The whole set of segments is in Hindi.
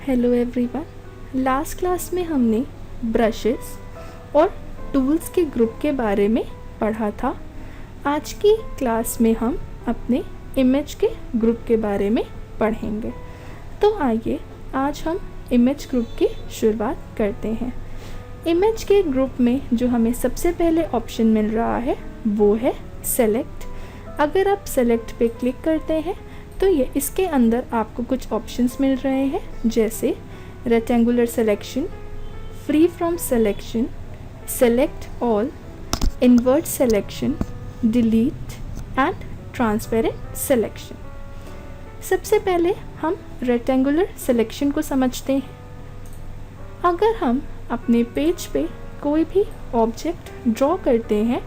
Hello everyone. लास्ट क्लास में हमने ब्रशेस और टूल्स के ग्रुप के बारे में पढ़ा था। आज की क्लास में हम अपने इमेज के ग्रुप के बारे में पढ़ेंगे। तो आइए आज हम इमेज ग्रुप की शुरुआत करते हैं। इमेज के ग्रुप में जो हमें सबसे पहले ऑप्शन मिल रहा है वो है सेलेक्ट। अगर आप सेलेक्ट पे क्लिक करते हैं तो ये इसके अंदर आपको कुछ ऑप्शंस मिल रहे हैं, जैसे rectangular selection, free from selection, select all, invert selection, delete and transparent selection. सबसे पहले हम रेक्टेंगुलर सिलेक्शन को समझते हैं। अगर हम अपने पेज पे कोई भी ऑब्जेक्ट ड्रॉ करते हैं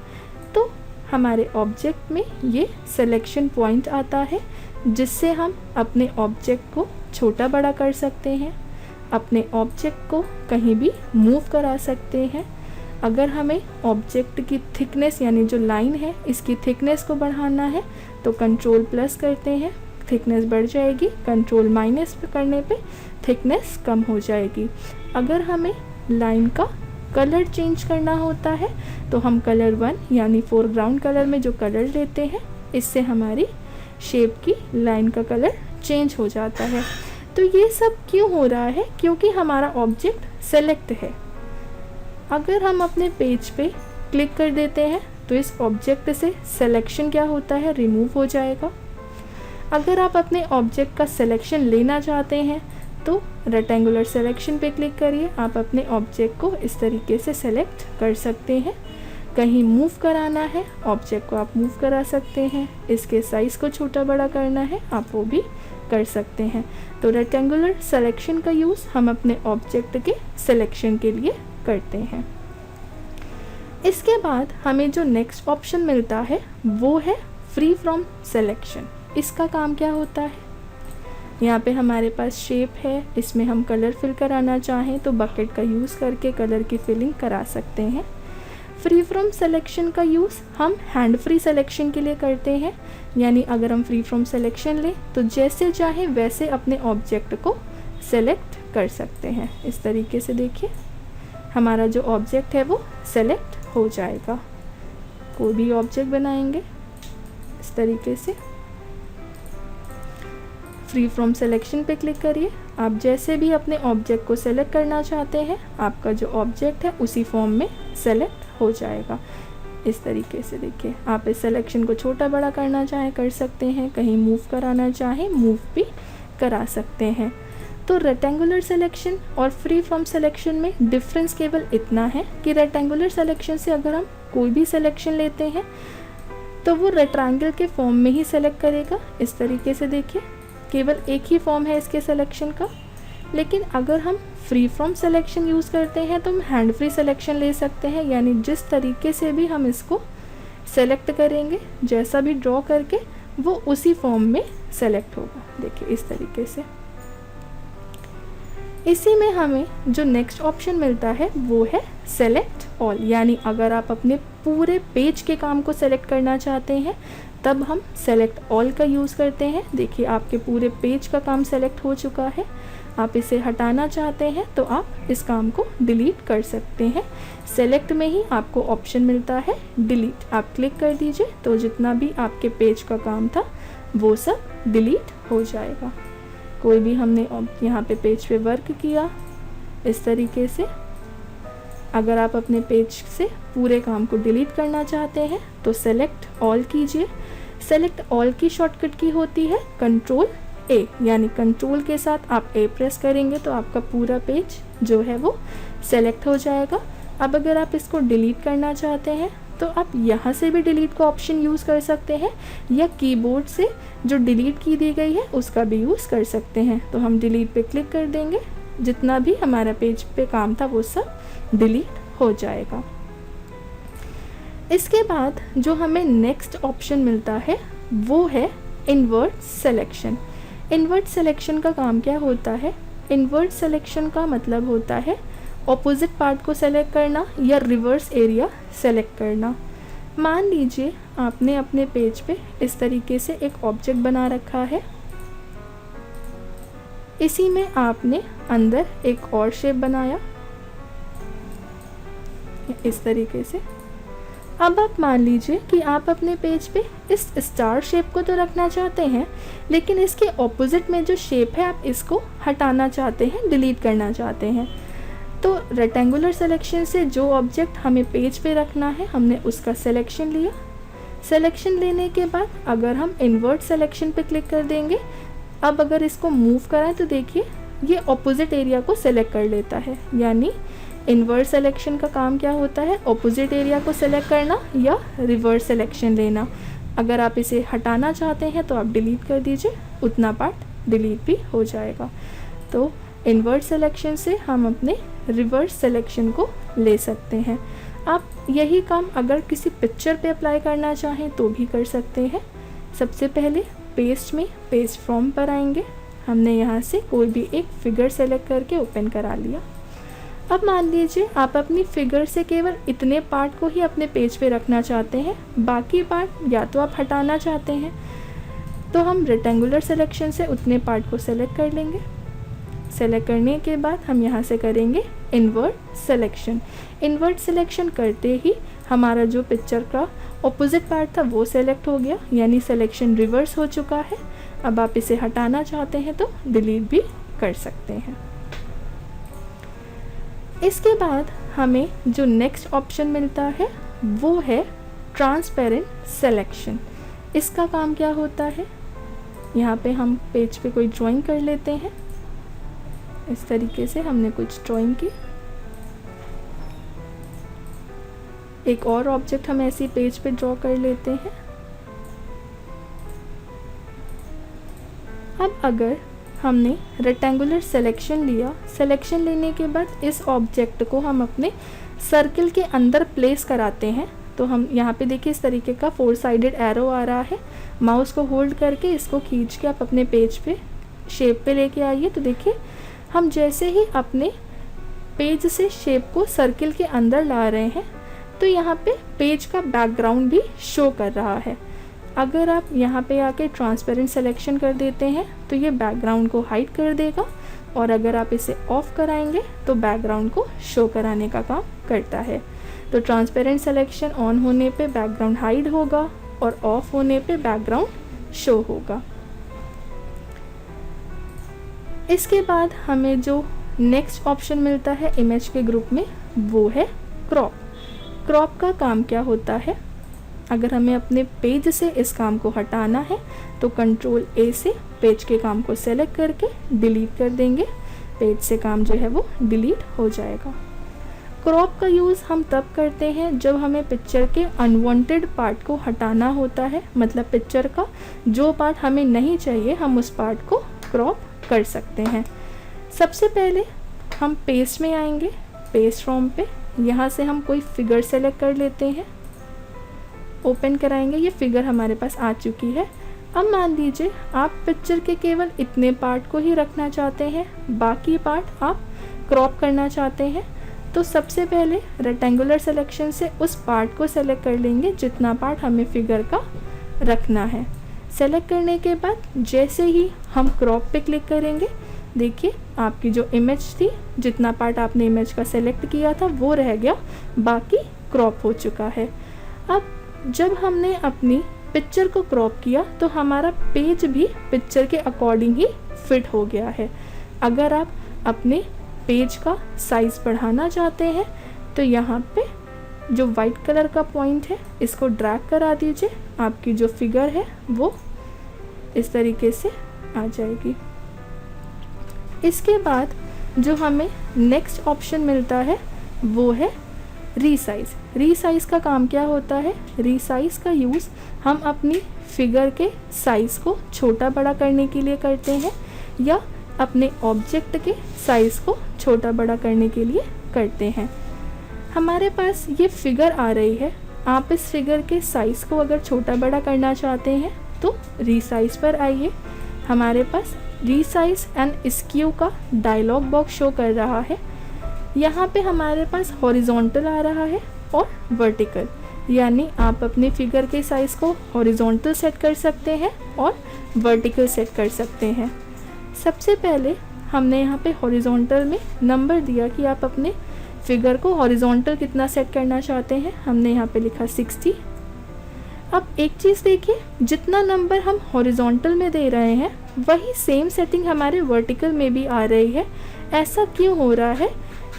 तो हमारे ऑब्जेक्ट में ये सिलेक्शन पॉइंट आता है, जिससे हम अपने ऑब्जेक्ट को छोटा बड़ा कर सकते हैं, अपने ऑब्जेक्ट को कहीं भी मूव करा सकते हैं। अगर हमें ऑब्जेक्ट की थिकनेस यानी जो लाइन है इसकी थिकनेस को बढ़ाना है तो कंट्रोल प्लस करते हैं, थिकनेस बढ़ जाएगी, कंट्रोल माइनस करने पे थिकनेस कम हो जाएगी। अगर हमें लाइन का कलर चेंज करना होता है तो हम कलर 1 यानी फोरग्राउंड कलर में जो कलर लेते हैं, इससे हमारी शेप की लाइन का कलर चेंज हो जाता है। तो ये सब क्यों हो रहा है? क्योंकि हमारा ऑब्जेक्ट सेलेक्ट है। अगर हम अपने पेज पे क्लिक कर देते हैं तो इस ऑब्जेक्ट से सिलेक्शन क्या होता है, रिमूव हो जाएगा। अगर आप अपने ऑब्जेक्ट का सिलेक्शन लेना चाहते हैं तो रेक्टेंगुलर सिलेक्शन पे क्लिक करिए। आप अपने ऑब्जेक्ट को इस तरीके से सेलेक्ट कर सकते हैं। कहीं मूव कराना है ऑब्जेक्ट को आप मूव करा सकते हैं, इसके साइज़ को छोटा बड़ा करना है आप वो भी कर सकते हैं। तो रेक्टेंगुलर सिलेक्शन का यूज़ हम अपने ऑब्जेक्ट के सिलेक्शन के लिए करते हैं। इसके बाद हमें जो नेक्स्ट ऑप्शन मिलता है वो है फ्री फ्रॉम सिलेक्शन। इसका काम क्या होता है? यहाँ पे हमारे पास शेप है, इसमें हम कलर फिल कराना चाहें तो बकेट का यूज़ करके कलर की फिलिंग करा सकते हैं। फ्री फ्रॉम सिलेक्शन का यूज़ हम हैंड फ्री सिलेक्शन के लिए करते हैं, यानी अगर हम फ्री फ्रॉम सिलेक्शन लें तो जैसे चाहे वैसे अपने ऑब्जेक्ट को सेलेक्ट कर सकते हैं। इस तरीके से देखिए हमारा जो ऑब्जेक्ट है वो सेलेक्ट हो जाएगा। कोई भी ऑब्जेक्ट बनाएंगे इस तरीके से, फ्री फ्रॉम सिलेक्शन पे क्लिक करिए। आप जैसे भी अपने ऑब्जेक्ट को सेलेक्ट करना चाहते हैं आपका जो ऑब्जेक्ट है उसी फॉर्म में सेलेक्ट हो जाएगा। इस तरीके से देखिए, आप इस सिलेक्शन को छोटा बड़ा करना चाहें कर सकते हैं, कहीं मूव कराना चाहें मूव भी करा सकते हैं। तो रेक्टेंगुलर सिलेक्शन और फ्री फ्रॉम सिलेक्शन में डिफरेंस केवल इतना है कि रेक्टेंगुलर सिलेक्शन से अगर हम कोई भी सिलेक्शन लेते हैं तो वो रेक्टेंगल के फॉर्म में ही सेलेक्ट करेगा। इस तरीके से देखिए केवल एक ही फॉर्म है इसके सिलेक्शन का। लेकिन अगर हम फ्री फ्रॉम सिलेक्शन यूज़ करते हैं तो हम हैंड फ्री सिलेक्शन ले सकते हैं, यानी जिस तरीके से भी हम इसको सेलेक्ट करेंगे, जैसा भी ड्रॉ करके वो उसी फॉर्म में सेलेक्ट होगा। देखिए इस तरीके से। इसी में हमें जो नेक्स्ट ऑप्शन मिलता है वो है सेलेक्ट ऑल, यानी अगर आप अपने पूरे पेज के काम को सेलेक्ट करना चाहते हैं तब हम सेलेक्ट ऑल का यूज़ करते हैं। देखिए आपके पूरे पेज का काम सेलेक्ट हो चुका है, आप इसे हटाना चाहते हैं तो आप इस काम को डिलीट कर सकते हैं। सेलेक्ट में ही आपको ऑप्शन मिलता है डिलीट, आप क्लिक कर दीजिए तो जितना भी आपके पेज का काम था वो सब डिलीट हो जाएगा। कोई भी हमने यहाँ पे पेज पे वर्क किया इस तरीके से, अगर आप अपने पेज से पूरे काम को डिलीट करना चाहते हैं तो सेलेक्ट ऑल कीजिए। सेलेक्ट ऑल की शॉर्टकट की होती है कंट्रोल ए, यानी कंट्रोल के साथ आप ए प्रेस करेंगे तो आपका पूरा पेज जो है वो सेलेक्ट हो जाएगा। अब अगर आप इसको डिलीट करना चाहते हैं तो आप यहाँ से भी डिलीट का ऑप्शन यूज़ कर सकते हैं, या कीबोर्ड से जो डिलीट की दी गई है उसका भी यूज़ कर सकते हैं। तो हम डिलीट पे क्लिक कर देंगे, जितना भी हमारा पेज पे काम था वो सब डिलीट हो जाएगा। इसके बाद जो हमें नेक्स्ट ऑप्शन मिलता है वो है इन्वर्ट सिलेक्शन। इन्वर्ट सिलेक्शन का काम क्या होता है? इन्वर्ट सिलेक्शन का मतलब होता है ऑपोजिट पार्ट को सेलेक्ट करना या रिवर्स एरिया सेलेक्ट करना। मान लीजिए आपने अपने पेज पे इस तरीके से एक ऑब्जेक्ट बना रखा है, इसी में आपने अंदर एक और शेप बनाया इस तरीके से। अब आप मान लीजिए कि आप अपने पेज पे इस स्टार शेप को तो रखना चाहते हैं, लेकिन इसके ऑपोजिट में जो शेप है आप इसको हटाना चाहते हैं, डिलीट करना चाहते हैं। तो रेक्टेंगुलर सिलेक्शन से जो ऑब्जेक्ट हमें पेज पे रखना है हमने उसका सिलेक्शन लिया। सिलेक्शन लेने के बाद अगर हम इन्वर्ट सिलेक्शन पे क्लिक कर देंगे, अब अगर इसको मूव कराएं तो देखिए ये ऑपोजिट एरिया को सिलेक्ट कर लेता है। यानी इन्वर्स सिलेक्शन का काम क्या होता है, ऑपोजिट एरिया को सिलेक्ट करना या रिवर्स सिलेक्शन लेना। अगर आप इसे हटाना चाहते हैं तो आप डिलीट कर दीजिए, उतना पार्ट डिलीट भी हो जाएगा। तो इन्वर्स सिलेक्शन से हम अपने रिवर्स सिलेक्शन को ले सकते हैं। आप यही काम अगर किसी पिक्चर पे अप्लाई करना चाहें तो भी कर सकते हैं। सबसे पहले पेस्ट में पेस्ट फ्रॉम पर आएंगे, हमने यहाँ से कोई भी एक फिगर सेलेक्ट करके ओपन करा लिया। अब मान लीजिए आप अपनी फिगर से केवल इतने पार्ट को ही अपने पेज पे रखना चाहते हैं, बाकी पार्ट या तो आप हटाना चाहते हैं, तो हम रेक्टेंगुलर सिलेक्शन से उतने पार्ट को सेलेक्ट कर लेंगे। सेलेक्ट करने के बाद हम यहाँ से करेंगे इन्वर्ट सिलेक्शन। इन्वर्ट सिलेक्शन करते ही हमारा जो पिक्चर का ऑपोजिट पार्ट था वो सेलेक्ट हो गया, यानी सिलेक्शन रिवर्स हो चुका है। अब आप इसे हटाना चाहते हैं तो डिलीट भी कर सकते हैं। इसके बाद हमें जो नेक्स्ट ऑप्शन मिलता है वो है ट्रांसपेरेंट सिलेक्शन। इसका काम क्या होता है, यहाँ पे हम पेज पे कोई ड्राइंग कर लेते हैं। इस तरीके से हमने कुछ ड्राइंग की, एक और ऑब्जेक्ट हम ऐसे पेज पे ड्रॉ कर लेते हैं। अब अगर हमने रेक्टेंगुलर सिलेक्शन लिया, सिलेक्शन लेने के बाद इस ऑब्जेक्ट को हम अपने सर्किल के अंदर प्लेस कराते हैं, तो हम यहाँ पे देखिए इस तरीके का 4 साइडेड एरो आ रहा है। माउस को होल्ड करके इसको खींच के आप अपने पेज पे शेप पे लेके आइए, तो देखिए हम जैसे ही अपने पेज से शेप को सर्किल के अंदर ला रहे हैं तो यहाँ पे पेज का बैकग्राउंड भी शो कर रहा है। अगर आप यहाँ पे आके ट्रांसपेरेंट सिलेक्शन कर देते हैं तो ये बैकग्राउंड को हाइड कर देगा, और अगर आप इसे ऑफ कराएंगे तो बैकग्राउंड को शो कराने का काम करता है। तो ट्रांसपेरेंट सिलेक्शन ऑन होने पे बैकग्राउंड हाइड होगा और ऑफ होने पे बैकग्राउंड शो होगा। इसके बाद हमें जो नेक्स्ट ऑप्शन मिलता है इमेज के ग्रुप में वो है क्रॉप। क्रॉप का काम क्या होता है, अगर हमें अपने पेज से इस काम को हटाना है तो कंट्रोल ए से पेज के काम को सेलेक्ट करके डिलीट कर देंगे, पेज से काम जो है वो डिलीट हो जाएगा। क्रॉप का यूज़ हम तब करते हैं जब हमें पिक्चर के अनवांटेड पार्ट को हटाना होता है, मतलब पिक्चर का जो पार्ट हमें नहीं चाहिए हम उस पार्ट को क्रॉप कर सकते हैं। सबसे पहले हम पेस्ट में आएंगे, पेस्ट फ्रॉम पे यहाँ से हम कोई फिगर सेलेक्ट कर लेते हैं, ओपन कराएंगे, ये फिगर हमारे पास आ चुकी है। अब मान लीजिए आप पिक्चर के केवल इतने पार्ट को ही रखना चाहते हैं, बाकी पार्ट आप क्रॉप करना चाहते हैं, तो सबसे पहले रेक्टेंगुलर सिलेक्शन से उस पार्ट को सेलेक्ट कर लेंगे जितना पार्ट हमें फिगर का रखना है। सेलेक्ट करने के बाद जैसे ही हम क्रॉप पे क्लिक करेंगे, देखिए आपकी जो इमेज थी, जितना पार्ट आपने इमेज का सेलेक्ट किया था वो रह गया, बाकी क्रॉप हो चुका है। अब जब हमने अपनी पिक्चर को क्रॉप किया तो हमारा पेज भी पिक्चर के अकॉर्डिंग ही फिट हो गया है। अगर आप अपने पेज का साइज़ बढ़ाना चाहते हैं तो यहाँ पे जो वाइट कलर का पॉइंट है इसको ड्रैग करा दीजिए, आपकी जो फिगर है वो इस तरीके से आ जाएगी। इसके बाद जो हमें नेक्स्ट ऑप्शन मिलता है वो है रीसाइज़। रीसाइज़ का काम क्या होता है, रीसाइज़ का यूज़ हम अपनी फिगर के साइज़ को छोटा बड़ा करने के लिए करते हैं या अपने ऑब्जेक्ट के साइज़ को छोटा बड़ा करने के लिए करते हैं। हमारे पास ये फिगर आ रही है, आप इस फिगर के साइज़ को अगर छोटा बड़ा करना चाहते हैं तो रीसाइज़ पर आइए। हमारे पास रीसाइज़ एंड स्क्यू का डायलॉग बॉक्स शो कर रहा है। यहाँ पे हमारे पास हॉरिजॉन्टल आ रहा है और वर्टिकल, यानी आप अपने फिगर के साइज़ को हॉरिजॉन्टल सेट कर सकते हैं और वर्टिकल सेट कर सकते हैं। सबसे पहले हमने यहाँ पे हॉरिजॉन्टल में नंबर दिया कि आप अपने फिगर को हॉरिजॉन्टल कितना सेट करना चाहते हैं। हमने यहाँ पे लिखा 60। अब एक चीज़ देखिए, जितना नंबर हम हॉरिजॉन्टल में दे रहे हैं वही सेम सेटिंग हमारे वर्टिकल में भी आ रही है। ऐसा क्यों हो रहा है?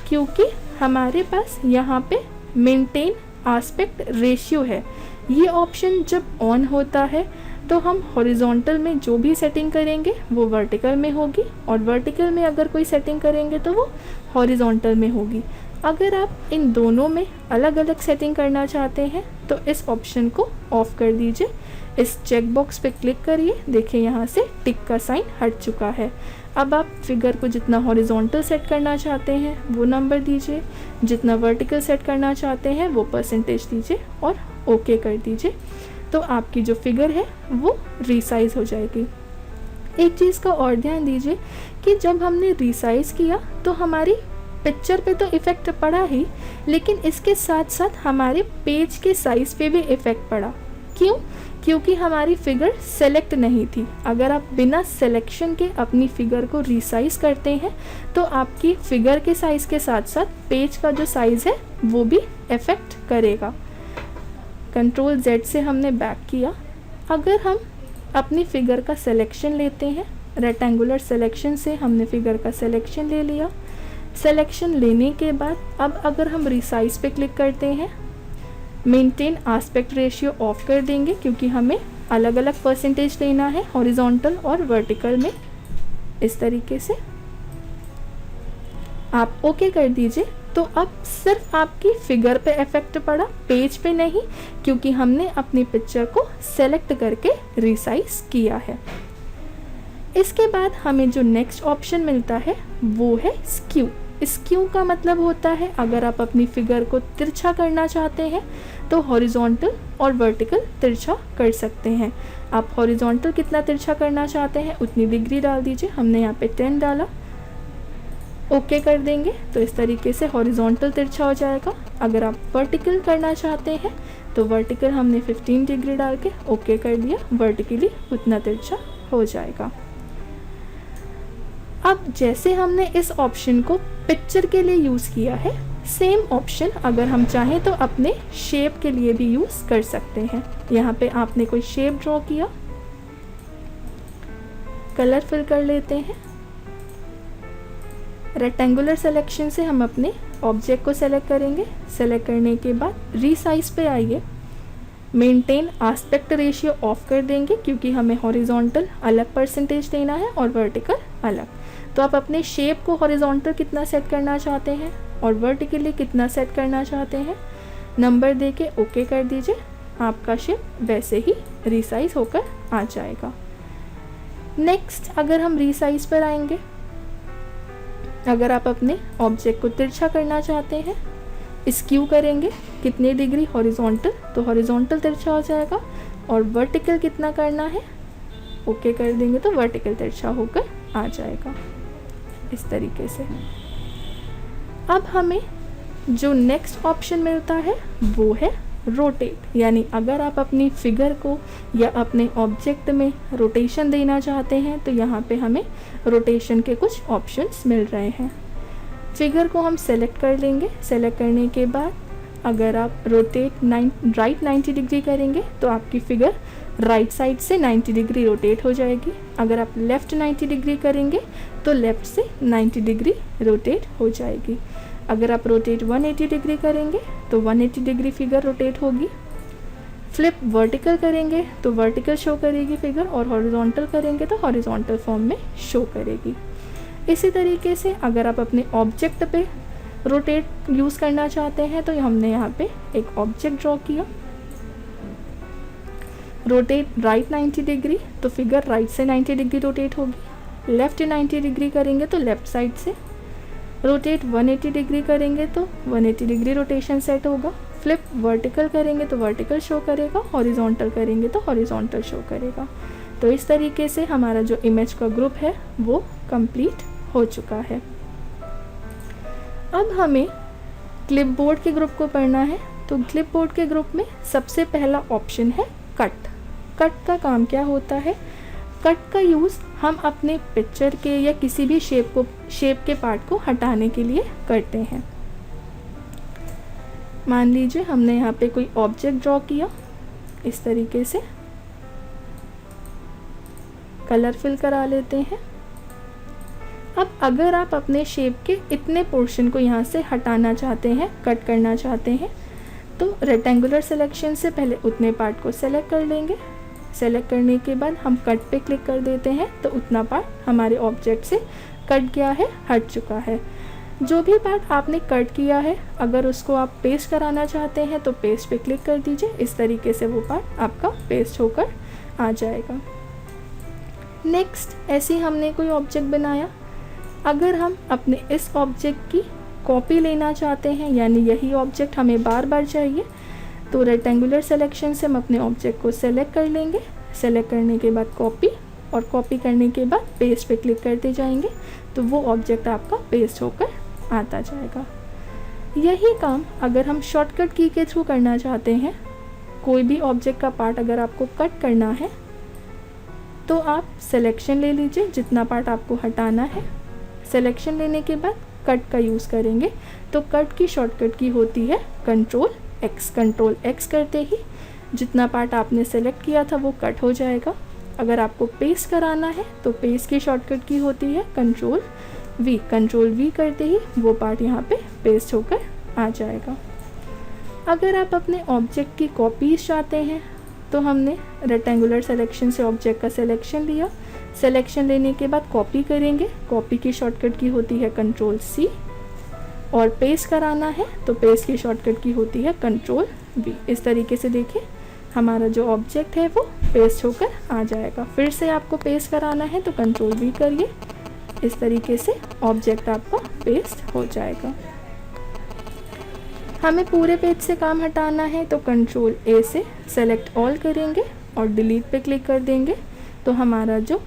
क्योंकि हमारे पास यहाँ पे मेंटेन आस्पेक्ट रेशियो है। ये ऑप्शन जब ऑन होता है तो हम हॉरिजॉन्टल में जो भी सेटिंग करेंगे वो वर्टिकल में होगी, और वर्टिकल में अगर कोई सेटिंग करेंगे तो वो हॉरिजॉन्टल में होगी। अगर आप इन दोनों में अलग अलग सेटिंग करना चाहते हैं तो इस ऑप्शन को ऑफ कर दीजिए। इस चेक बॉक्स पे क्लिक करिए, देखिए यहाँ से टिक का साइन हट चुका है। अब आप फिगर को जितना हॉरिजॉन्टल सेट करना चाहते हैं वो नंबर दीजिए, जितना वर्टिकल सेट करना चाहते हैं वो परसेंटेज दीजिए और ओके कर दीजिए। तो आपकी जो फिगर है वो रीसाइज हो जाएगी। एक चीज़ का और ध्यान दीजिए कि जब हमने रीसाइज किया तो हमारी पिक्चर पे तो इफ़ेक्ट पड़ा ही, लेकिन इसके साथ साथ हमारे पेज के साइज़ पे भी इफ़ेक्ट पड़ा। क्यों? क्योंकि हमारी फिगर सेलेक्ट नहीं थी। अगर आप बिना सिलेक्शन के अपनी फिगर को रीसाइज करते हैं तो आपकी फिगर के साइज़ के साथ साथ पेज का जो साइज़ है वो भी इफ़ेक्ट करेगा। कंट्रोल Z से हमने बैक किया। अगर हम अपनी फिगर का सिलेक्शन लेते हैं, रेक्टेंगुलर सिलेक्शन से हमने फिगर का सिलेक्शन ले लिया। सिलेक्शन लेने के बाद अब अगर हम रिसाइज पे क्लिक करते हैं, मेंटेन आस्पेक्ट रेशियो ऑफ कर देंगे क्योंकि हमें अलग अलग परसेंटेज लेना है हॉरिजॉन्टल और वर्टिकल में। इस तरीके से आप ओके कर दीजिए। तो अब सिर्फ आपकी फिगर पे इफेक्ट पड़ा, पेज पे नहीं, क्योंकि हमने अपनी पिक्चर को सेलेक्ट करके रिसाइज किया है। इसके बाद हमें जो नेक्स्ट ऑप्शन मिलता है वो है स्क्यू। स्क्यू का मतलब होता है अगर आप अपनी फिगर को तिरछा करना चाहते हैं तो हॉरिजॉन्टल और वर्टिकल तिरछा कर सकते हैं। आप हॉरिजॉन्टल कितना तिरछा करना चाहते हैं उतनी डिग्री डाल दीजिए। हमने यहाँ पे 10 डाला, ओके कर देंगे तो इस तरीके से हॉरिजॉन्टल तिरछा हो जाएगा। अगर आप वर्टिकल करना चाहते हैं तो वर्टिकल हमने 15 डिग्री डाल के ओके कर दिया, वर्टिकली उतना तिरछा हो जाएगा। अब जैसे हमने इस ऑप्शन को पिक्चर के लिए यूज़ किया है, सेम ऑप्शन अगर हम चाहें तो अपने शेप के लिए भी यूज़ कर सकते हैं। यहाँ पे आपने कोई शेप ड्रॉ किया, कलर फिल कर लेते हैं। रेक्टेंगुलर सिलेक्शन से हम अपने ऑब्जेक्ट को सेलेक्ट करेंगे। सेलेक्ट करने के बाद रीसाइज पे आइए, मेंटेन आस्पेक्ट रेशियो ऑफ कर देंगे क्योंकि हमें हॉरिजॉन्टल अलग परसेंटेज देना है और वर्टिकल अलग। तो आप अपने शेप को हॉरिजॉन्टल कितना सेट करना चाहते हैं और वर्टिकली कितना सेट करना चाहते हैं नंबर दे के ओके कर दीजिए। आपका शेप वैसे ही रीसाइज होकर आ जाएगा। नेक्स्ट अगर हम रीसाइज पर आएंगे, अगर आप अपने ऑब्जेक्ट को तिरछा करना चाहते हैं, स्क्यू करेंगे कितने डिग्री हॉरिजॉन्टल, तो हॉरिजॉन्टल तिरछा हो जाएगा। और वर्टिकल कितना करना है ओके कर देंगे तो वर्टिकल तिरछा होकर आ जाएगा इस तरीके से। अब हमें जो नेक्स्ट ऑप्शन मिलता है वो है रोटेट, यानी अगर आप अपनी फिगर को या अपने ऑब्जेक्ट में रोटेशन देना चाहते हैं तो यहाँ पे हमें रोटेशन के कुछ ऑप्शंस मिल रहे हैं। फिगर को हम सेलेक्ट कर लेंगे। सेलेक्ट करने के बाद अगर आप रोटेट राइट 90 डिग्री करेंगे तो आपकी फिगर राइट साइड से 90 डिग्री रोटेट हो जाएगी। अगर आप लेफ़्ट 90 डिग्री करेंगे तो लेफ़्ट से 90 डिग्री रोटेट हो जाएगी। अगर आप रोटेट 180 डिग्री करेंगे तो 180 डिग्री फिगर रोटेट होगी। फ्लिप वर्टिकल करेंगे तो वर्टिकल शो करेगी फिगर, और हॉरिजॉन्टल करेंगे तो हॉरिजॉन्टल फॉर्म में शो करेगी। इसी तरीके से अगर आप अपने ऑब्जेक्ट पे रोटेट यूज़ करना चाहते हैं तो हमने यहाँ पे एक ऑब्जेक्ट ड्रॉ किया, रोटेट राइट 90 डिग्री तो फिगर राइट से 90 डिग्री रोटेट होगी। लेफ़्ट 90 डिग्री करेंगे तो लेफ़्ट साइड से। रोटेट 180 डिग्री करेंगे तो 180 डिग्री रोटेशन सेट होगा। फ्लिप वर्टिकल करेंगे तो वर्टिकल शो करेगा, हॉरिजॉन्टल करेंगे तो हॉरिजॉन्टल शो करेगा। तो इस तरीके से हमारा जो इमेज का ग्रुप है वो कंप्लीट हो चुका है। अब हमें क्लिपबोर्ड के ग्रुप को पढ़ना है। तो क्लिपबोर्ड के ग्रुप में सबसे पहला ऑप्शन है कट। कट का काम क्या होता है? कट का यूज़ हम अपने पिक्चर के या किसी भी शेप के पार्ट को हटाने के लिए करते हैं। मान लीजिए हमने यहाँ पे कोई ऑब्जेक्ट ड्रॉ किया, इस तरीके से कलर फिल करा लेते हैं। अब अगर आप अपने शेप के इतने पोर्शन को यहाँ से हटाना चाहते हैं, कट करना चाहते हैं, तो रेक्टेंगुलर सिलेक्शन से पहले उतने पार्ट को सेलेक्ट कर लेंगे। सेलेक्ट करने के बाद हम कट पे क्लिक कर देते हैं, तो उतना पार्ट हमारे ऑब्जेक्ट से कट गया है, हट चुका है। जो भी पार्ट आपने कट किया है, अगर उसको आप पेस्ट कराना चाहते हैं तो पेस्ट पे क्लिक कर दीजिए। इस तरीके से वो पार्ट आपका पेस्ट होकर आ जाएगा। नेक्स्ट, ऐसे हमने कोई ऑब्जेक्ट बनाया। अगर हम अपने इस ऑब्जेक्ट की कॉपी लेना चाहते हैं, यानी यही ऑब्जेक्ट हमें बार बार चाहिए, तो रेक्टेंगुलर सिलेक्शन से हम अपने ऑब्जेक्ट को सेलेक्ट कर लेंगे। सेलेक्ट करने के बाद कॉपी, और कॉपी करने के बाद पेस्ट पे क्लिक करते जाएंगे, तो वो ऑब्जेक्ट आपका पेस्ट होकर आता जाएगा। यही काम अगर हम शॉर्टकट की के थ्रू करना चाहते हैं, कोई भी ऑब्जेक्ट का पार्ट अगर आपको कट करना है तो आप सिलेक्शन ले लीजिए, जितना पार्ट आपको हटाना है। सिलेक्शन लेने के बाद कट का यूज़ करेंगे, तो कट की शॉर्टकट की होती है कंट्रोल एक्स। कंट्रोल एक्स करते ही जितना पार्ट आपने सेलेक्ट किया था वो कट हो जाएगा। अगर आपको पेस्ट कराना है तो पेस्ट की शॉर्टकट की होती है कंट्रोल वी। कंट्रोल वी करते ही वो पार्ट यहाँ पे पेस्ट होकर आ जाएगा। अगर आप अपने ऑब्जेक्ट की कॉपीज चाहते हैं, तो हमने रेक्टेंगुलर सिलेक्शन से ऑब्जेक्ट का सिलेक्शन लिया। सिलेक्शन लेने के बाद कॉपी करेंगे। कॉपी की शॉर्टकट की होती है कंट्रोल सी, और पेस्ट कराना है तो पेस्ट की शॉर्टकट की होती है कंट्रोल वी। इस तरीके से देखिए हमारा जो ऑब्जेक्ट है वो पेस्ट होकर आ जाएगा। फिर से आपको पेस्ट कराना है तो कंट्रोल वी करिए, इस तरीके से ऑब्जेक्ट आपका पेस्ट हो जाएगा। हमें पूरे पेज से काम हटाना है तो कंट्रोल ए से सेलेक्ट ऑल करेंगे और डिलीट पे क्लिक कर देंगे, तो हमारा जो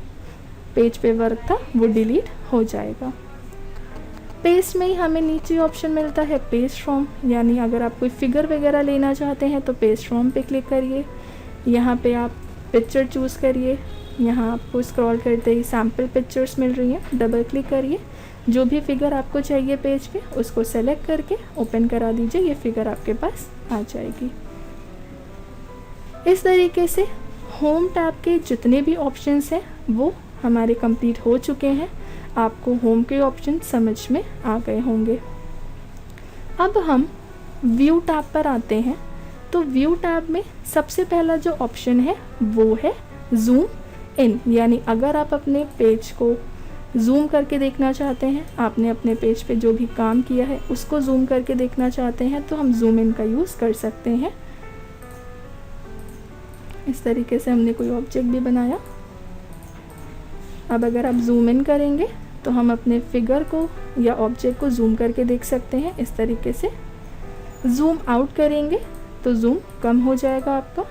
पेज पे वर्क था वो डिलीट हो जाएगा। पेस्ट में ही हमें नीचे ऑप्शन मिलता है पेस्ट फ्रॉम, यानी अगर आप कोई फिगर वगैरह लेना चाहते हैं तो पेस्ट फ्रॉम पे क्लिक करिए। यहाँ पे आप पिक्चर चूज़ करिए। यहाँ आपको स्क्रॉल करते ही सैम्पल पिक्चर्स मिल रही हैं, डबल क्लिक करिए। जो भी फिगर आपको चाहिए पेज पे उसको सेलेक्ट करके ओपन करा दीजिए, ये फिगर आपके पास आ जाएगी। इस तरीके से होम टैब के जितने भी ऑप्शंस हैं वो हमारे कंप्लीट हो चुके हैं। आपको होम के ऑप्शन समझ में आ गए होंगे। अब हम व्यू टैब पर आते हैं। तो व्यू टैब में सबसे पहला जो ऑप्शन है वो है जूम इन, यानी अगर आप अपने पेज को जूम करके देखना चाहते हैं, आपने अपने पेज पे जो भी काम किया है उसको जूम करके देखना चाहते हैं, तो हम जूम इन का यूज़ कर सकते हैं। इस तरीके से हमने कोई ऑब्जेक्ट भी बनाया। अब अगर आप जूम इन करेंगे तो हम अपने फिगर को या ऑब्जेक्ट को जूम करके देख सकते हैं। इस तरीके से जूम आउट करेंगे तो जूम कम हो जाएगा आपका।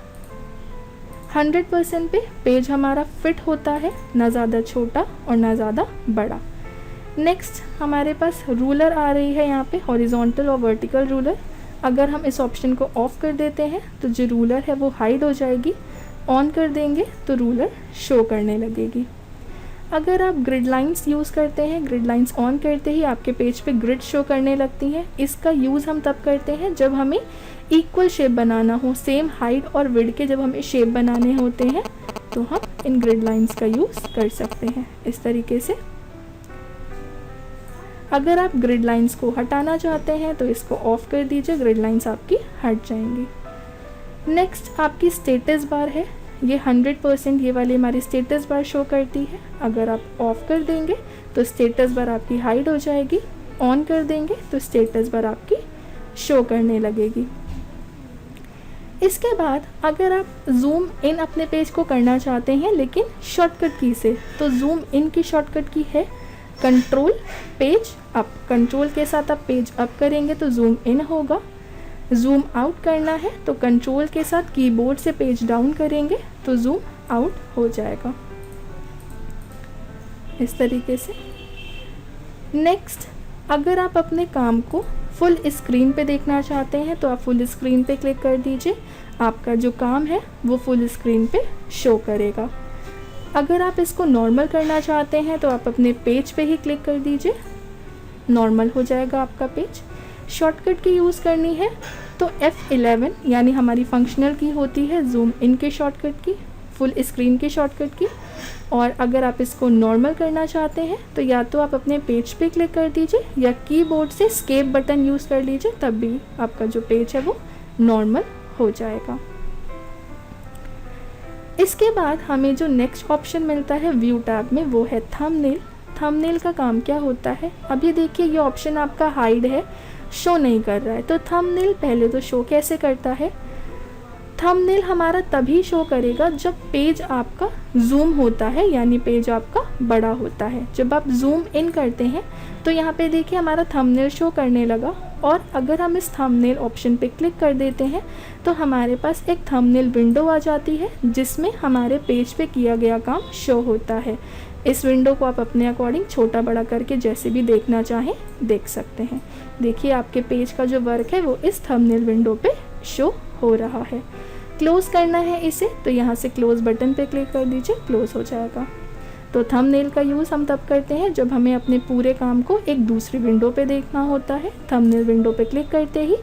100% पे पेज हमारा फिट होता है, ना ज़्यादा छोटा और ना ज़्यादा बड़ा। नेक्स्ट हमारे पास रूलर आ रही है यहाँ पे, हॉरिजॉन्टल और वर्टिकल रूलर। अगर हम इस ऑप्शन को ऑफ कर देते हैं तो जो रूलर है वो हाइड हो जाएगी। ऑन कर देंगे तो रूलर शो करने लगेगी। अगर आप ग्रिड लाइंस यूज़ करते हैं, ग्रिड लाइंस ऑन करते ही आपके पेज पे ग्रिड शो करने लगती हैं। इसका यूज़ हम तब करते हैं जब हमें इक्वल शेप बनाना हो, सेम हाइट और विड्थ के जब हमें शेप बनाने होते हैं तो हम इन ग्रिड लाइंस का यूज़ कर सकते हैं। इस तरीके से अगर आप ग्रिड लाइंस को हटाना चाहते हैं तो इसको ऑफ कर दीजिए, ग्रिड लाइंस आपकी हट जाएंगी। नेक्स्ट आपकी स्टेटस बार है, ये 100% ये वाली हमारी स्टेटस बार शो करती है। अगर आप ऑफ कर देंगे तो स्टेटस बार आपकी हाइड हो जाएगी। ऑन कर देंगे तो स्टेटस बार आपकी शो करने लगेगी। इसके बाद अगर आप जूम इन अपने पेज को करना चाहते हैं लेकिन शॉर्टकट की से, तो जूम इन की शॉर्टकट की है कंट्रोल पेज अप। कंट्रोल के साथ आप पेज अप करेंगे तो जूम इन होगा। जूम आउट करना है तो कंट्रोल के साथ कीबोर्ड से पेज डाउन करेंगे तो जूम आउट हो जाएगा। इस तरीके से नेक्स्ट अगर आप अपने काम को फुल स्क्रीन पे देखना चाहते हैं तो आप फुल स्क्रीन पे क्लिक कर दीजिए। आपका जो काम है वो फुल स्क्रीन पे शो करेगा। अगर आप इसको नॉर्मल करना चाहते हैं तो आप अपने पेज पे ही क्लिक कर दीजिए, नॉर्मल हो जाएगा आपका पेज। शॉर्टकट की यूज़ करनी है तो F11 यानी हमारी फंक्शनल की होती है जूम इन के शॉर्टकट की, फुल स्क्रीन के शॉर्टकट की। और अगर आप इसको नॉर्मल करना चाहते हैं तो या तो आप अपने पेज पे क्लिक कर दीजिए या कीबोर्ड से एस्केप बटन यूज़ कर लीजिए, तब भी आपका जो पेज है वो नॉर्मल हो जाएगा। इसके बाद हमें जो नेक्स्ट ऑप्शन मिलता है व्यू टैब में वो है थंबनेल। थंबनेल का काम क्या होता है, अभी देखिए ये ऑप्शन आपका हाइड है, शो नहीं कर रहा है। तो थंबनेल पहले तो शो कैसे करता है, थंबनेल हमारा तभी शो करेगा जब पेज आपका जूम होता है, यानी पेज आपका बड़ा होता है। जब आप जूम इन करते हैं तो यहाँ पे देखिए हमारा थंबनेल शो करने लगा, और अगर हम इस थंबनेल ऑप्शन पे क्लिक कर देते हैं तो हमारे पास एक थंबनेल विंडो आ जाती है जिसमें हमारे पेज पे किया गया काम शो होता है। इस विंडो को आप अपने अकॉर्डिंग छोटा बड़ा करके जैसे भी देखना चाहें देख सकते हैं। देखिए आपके पेज का जो वर्क है वो इस थंबनेल विंडो पे शो हो रहा है। क्लोज़ करना है इसे तो यहाँ से क्लोज़ बटन पे क्लिक कर दीजिए, क्लोज़ हो जाएगा। तो थंबनेल का यूज़ हम तब करते हैं जब हमें अपने पूरे काम को एक दूसरी विंडो पे देखना होता है। थंबनेल विंडो पे क्लिक करते ही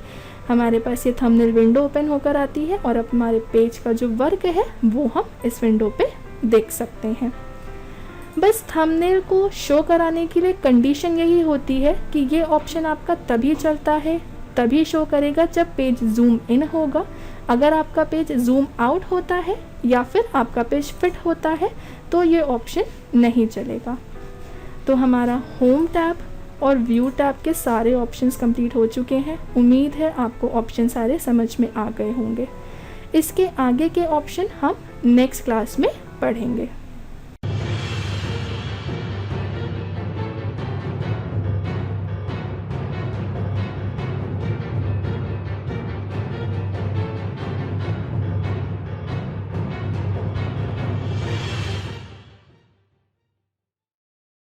हमारे पास ये थंबनेल विंडो ओपन होकर आती है और अब हमारे पेज का जो वर्क है वो हम इस विंडो पे देख सकते हैं। बस थंबनेल को शो कराने के लिए कंडीशन यही होती है कि ये ऑप्शन आपका तभी चलता है, तभी शो करेगा जब पेज जूम इन होगा। अगर आपका पेज जूम आउट होता है या फिर आपका पेज फिट होता है तो ये ऑप्शन नहीं चलेगा। तो हमारा होम टैब और व्यू टैब के सारे ऑप्शंस कंप्लीट हो चुके हैं। उम्मीद है आपको ऑप्शन सारे समझ में आ गए होंगे। इसके आगे के ऑप्शन हम नेक्स्ट क्लास में पढ़ेंगे।